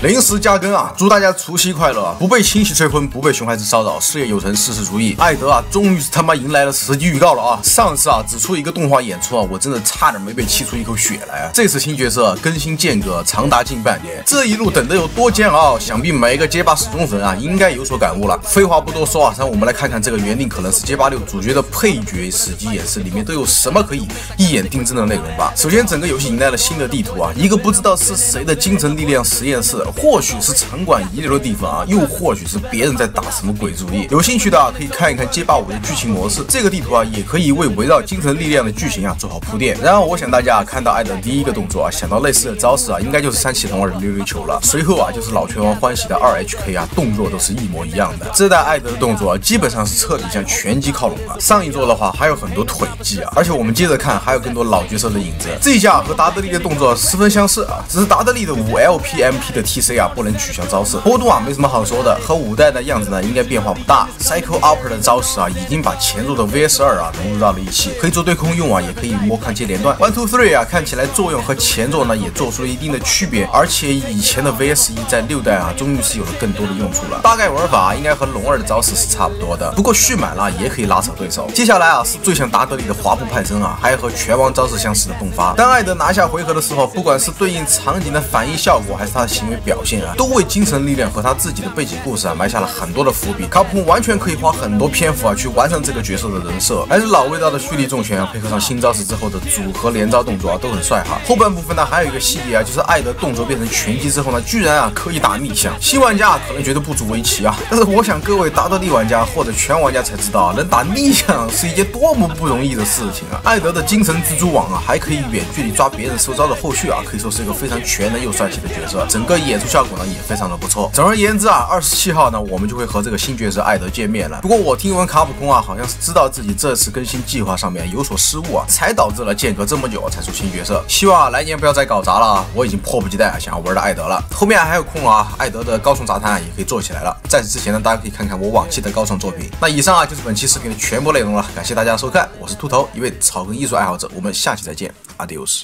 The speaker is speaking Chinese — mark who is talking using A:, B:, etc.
A: 临时加更啊！祝大家除夕快乐！不被亲戚催婚，不被熊孩子骚扰，事业有成，事事如意。艾德啊，终于是他妈迎来了实际预告了啊！上次啊只出一个动画演出啊，我真的差点没被气出一口血来啊！这次新角色更新间隔长达近半年，这一路等得有多煎熬，想必每个街霸死忠粉啊应该有所感悟了。废话不多说啊，让我们来看看这个原定可能是街霸6主角的配角实际演示里面都有什么可以一眼定真的内容吧。首先，整个游戏迎来了新的地图啊，一个不知道是谁的精神力量实验室，或许是场馆遗留的地方啊，又或许是别人在打什么鬼主意。有兴趣的啊，可以看一看街霸5的剧情模式，这个地图啊也可以为围绕精神力量的剧情啊做好铺垫。然后我想大家看到艾德第一个动作啊，想到类似的招式啊，应该就是三启童儿的溜溜球了。随后啊就是老拳王欢喜的2HK 啊，动作都是一模一样的。这代艾德的动作啊，基本上是彻底向拳击靠拢了。上一座的话还有很多腿技啊，而且我们接着看还有更多老角色的影子。这一下和达德利的动作十分相似啊，只是达德利的5LPMP 的 TC 啊不能取消招式，波动啊没什么好说的，和5代的样子呢应该变化不大。Cycle Upper 的招式啊已经把前作的 VS2啊融入到了一起，可以做对空用啊，也可以摸康接连段。1、2、3啊看起来作用和前作呢也做出了一定的区别，而且以前的 VS1在6代啊终于是有了更多的用处了。大概玩法啊应该和龙2的招式是差不多的，不过续满了也可以拉扯对手。接下来啊是最像达德利的滑步派生啊，还有和拳王招式相似的迸发。当艾德拿下回合的时候，不管是对应场景的反应效果，还是他的行为表现啊，都为精神力量和他自己的背景故事啊埋下了很多的伏笔。卡普空完全可以花很多篇幅啊去完成这个角色的人设，还是老味道的蓄力重拳啊，配合上新招式之后的组合连招动作啊，都很帅哈。后半部分呢还有一个细节啊，就是艾德动作变成拳击之后呢，居然啊可以打逆向。新玩家啊可能觉得不足为奇啊，但是我想各位达德利玩家或者全玩家才知道啊，能打逆向是一件多么不容易的事情啊。艾德的精神蜘蛛网啊，还可以远距离抓别人收招的后续啊，可以说是一个非常全能又帅气的角色，整个演出效果呢也非常的不错。总而言之啊，27号呢我们就会和这个新角色艾德见面了。不过我听闻卡普空啊好像是知道自己这次更新计划上面有所失误啊，才导致了间隔这么久才出新角色。希望来年不要再搞砸了啊，我已经迫不及待想要玩的艾德了。后面还有空啊，艾德的高创杂谈也可以做起来了。在此之前呢，大家可以看看我往期的高创作品。那以上啊就是本期视频的全部内容了，感谢大家的收看，我是秃头，一位草根艺术爱好者，我们下期再见 ，Adios。